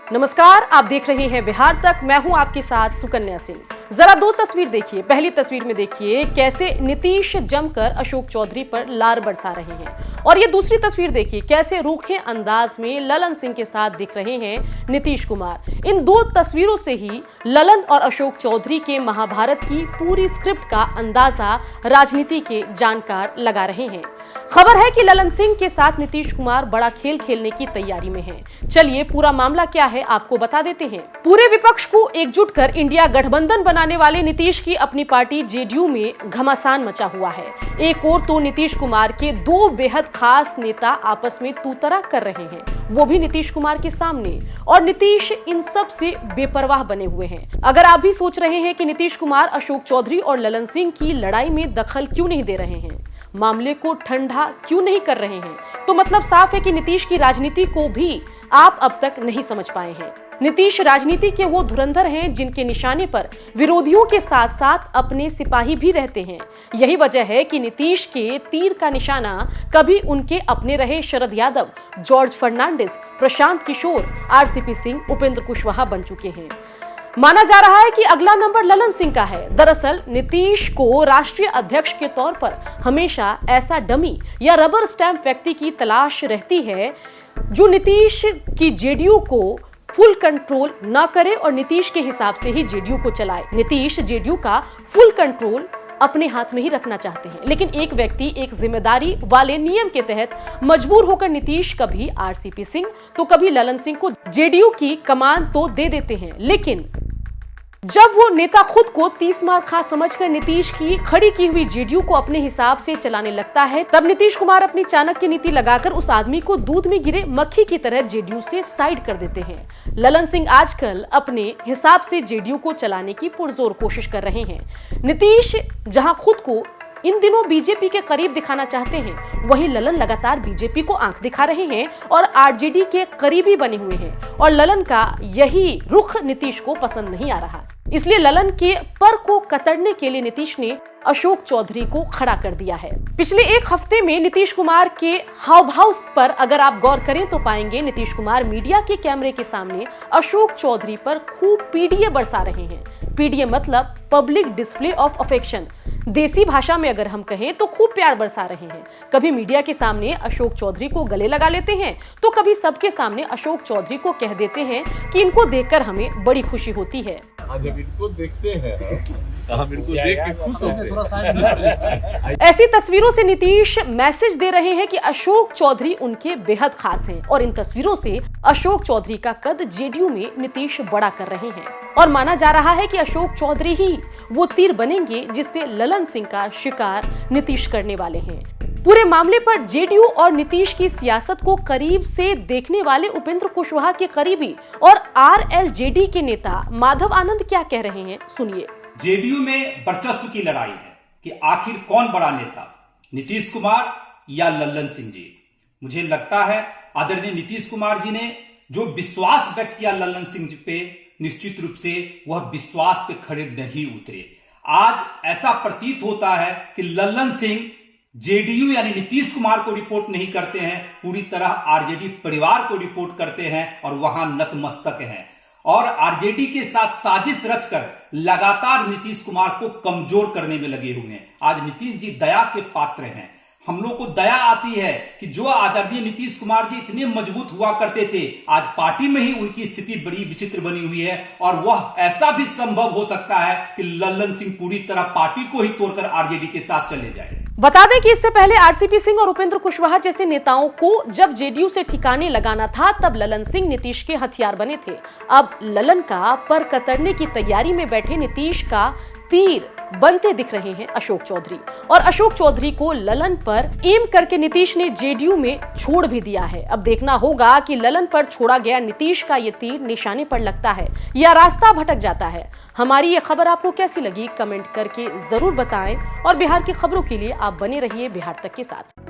नमस्कार, आप देख रहे हैं बिहार तक। मैं हूं आपके साथ सुकन्या सिंह। जरा दो तस्वीर देखिए। पहली तस्वीर में देखिए कैसे नीतीश जमकर अशोक चौधरी पर लार बरसा रहे हैं, और ये दूसरी तस्वीर देखिए कैसे रूखे अंदाज में ललन सिंह के साथ दिख रहे हैं नीतीश कुमार। इन दो तस्वीरों से ही ललन और अशोक चौधरी के महाभारत की पूरी स्क्रिप्ट का अंदाजा राजनीति के जानकार लगा रहे हैं। खबर है कि ललन सिंह के साथ नीतीश कुमार बड़ा खेल खेलने की तैयारी में हैं। चलिए पूरा मामला क्या है आपको बता देते हैं। पूरे विपक्ष को एकजुट कर इंडिया गठबंधन बनाने वाले नीतीश की अपनी पार्टी जेडीयू में घमासान मचा हुआ है। एक ओर तो नीतीश कुमार के दो बेहद खास नेता आपस में तूतरा कर रहे हैं, वो भी नीतीश कुमार के सामने, और नीतीश इन सब से बेपरवाह बने हुए हैं। अगर आप भी सोच रहे हैं कि नीतीश कुमार अशोक चौधरी और ललन सिंह की लड़ाई में दखल क्यों नहीं दे रहे हैं, मामले को ठंडा क्यों नहीं कर रहे हैं, तो मतलब साफ है कि नीतीश की राजनीति को भी आप अब तक नहीं समझ पाए हैं। नीतीश राजनीति के वो धुरंधर हैं जिनके निशाने पर विरोधियों के साथ साथ अपने सिपाही भी रहते हैं। यही वजह है कि नीतीश के तीर का निशाना कभी उनके अपने रहे शरद यादव, जॉर्ज फर्नांडिस, प्रशांत किशोर, आरसीपी सिंह, उपेंद्र कुशवाहा बन चुके हैं। माना जा रहा है कि अगला नंबर ललन सिंह का है। दरअसल नीतीश को राष्ट्रीय अध्यक्ष के तौर पर हमेशा ऐसा डमी या रबर स्टैंप व्यक्ति की तलाश रहती है जो नीतीश की जेडीयू को फुल कंट्रोल न करे और नीतीश के हिसाब से ही जेडीयू को चलाए। नीतीश जेडीयू का फुल कंट्रोल अपने हाथ में ही रखना चाहते हैं, लेकिन एक व्यक्ति एक जिम्मेदारी वाले नियम के तहत मजबूर होकर नीतीश कभी आरसीपी सिंह तो कभी ललन सिंह को जेडीयू की कमान तो दे देते हैं, लेकिन जब वो नेता खुद को 30 मार खा समझकर नीतीश की खड़ी की हुई जेडीयू को अपने हिसाब से चलाने लगता है, तब नीतीश कुमार अपनी चाणक्य नीति लगाकर उस आदमी को दूध में गिरे मक्खी की तरह जेडीयू से साइड कर देते हैं। ललन सिंह आजकल अपने हिसाब से जेडीयू को चलाने की पुरजोर कोशिश कर रहे हैं। नीतीश जहां खुद को इन दिनों बीजेपी के करीब दिखाना चाहते हैं, वहीं ललन लगातार बीजेपी को आंख दिखा रहे हैं और आरजेडी के करीबी बने हुए हैं, और ललन का यही रुख नीतीश को पसंद नहीं आ रहा। इसलिए ललन के पर को कतरने के लिए नीतीश ने अशोक चौधरी को खड़ा कर दिया है। पिछले एक हफ्ते में नीतीश कुमार के हाव भाव पर अगर आप गौर करें तो पाएंगे नीतीश कुमार मीडिया के कैमरे के सामने अशोक चौधरी पर खूब पीडीए बरसा रहे हैं। पीडीए मतलब पब्लिक डिस्प्ले ऑफ अफेक्शन। देसी भाषा में अगर हम कहें तो खूब प्यार बरसा रहे हैं। कभी मीडिया के सामने अशोक चौधरी को गले लगा लेते हैं, तो कभी सबके सामने अशोक चौधरी को कह देते हैं कि इनको देखकर हमें बड़ी खुशी होती है। जब इनको देखते हैं हम इनको देख के खुश होते हैं। ऐसी तस्वीरों से नीतीश मैसेज दे रहे हैं कि अशोक चौधरी उनके बेहद खास हैं, और इन तस्वीरों से अशोक चौधरी का कद जेडीयू में नीतीश बड़ा कर रहे हैं, और माना जा रहा है कि अशोक चौधरी ही वो तीर बनेंगे जिससे ललन सिंह का शिकार नीतीश करने वाले हैं। पूरे मामले पर जेडीयू और नीतीश की सियासत को करीब से देखने वाले उपेंद्र कुशवाहा के करीबी और आरएलजेडी के नेता माधव आनंद क्या कह रहे हैं, सुनिए। जेडीयू में वर्चस्व की लड़ाई है कि आखिर कौन बड़ा नेता, नीतीश कुमार या ललन सिंह जी। मुझे लगता है आदरणीय नीतीश कुमार जी ने जो विश्वास व्यक्त किया ललन सिंह जी पे, निश्चित रूप से वह विश्वास पे खड़े नहीं उतरे। आज ऐसा प्रतीत होता है कि ललन सिंह जेडीयू यानी नीतीश कुमार को रिपोर्ट नहीं करते हैं, पूरी तरह आरजेडी परिवार को रिपोर्ट करते हैं और वहां नतमस्तक हैं, और आरजेडी के साथ साजिश रचकर लगातार नीतीश कुमार को कमजोर करने में लगे हुए हैं। आज नीतीश जी दया के पात्र हैं। हम लोग को दया आती है कि जो आदरणीय नीतीश कुमार जी इतने मजबूत हुआ करते थे, आज पार्टी में ही उनकी स्थिति बड़ी विचित्र बनी हुई है, और वह ऐसा भी संभव हो सकता है कि ललन सिंह पूरी तरह पार्टी को ही तोड़कर आरजेडी के साथ चले जाए। बता दें कि इससे पहले आरसीपी सिंह और उपेंद्र कुशवाहा जैसे नेताओं को जब जेडीयू से ठिकाने लगाना था, तब ललन सिंह नीतीश के हथियार बने थे। अब ललन का पर कतरने की तैयारी में बैठे नीतीश का तीर बनते दिख रहे हैं अशोक चौधरी, और अशोक चौधरी को ललन पर एम करके नीतीश ने जेडीयू में छोड़ भी दिया है। अब देखना होगा कि ललन पर छोड़ा गया नीतीश का ये तीर निशाने पर लगता है या रास्ता भटक जाता है। हमारी ये खबर आपको कैसी लगी, कमेंट करके जरूर बताएं, और बिहार की खबरों के लिए आप बने रहिए बिहार तक के साथ।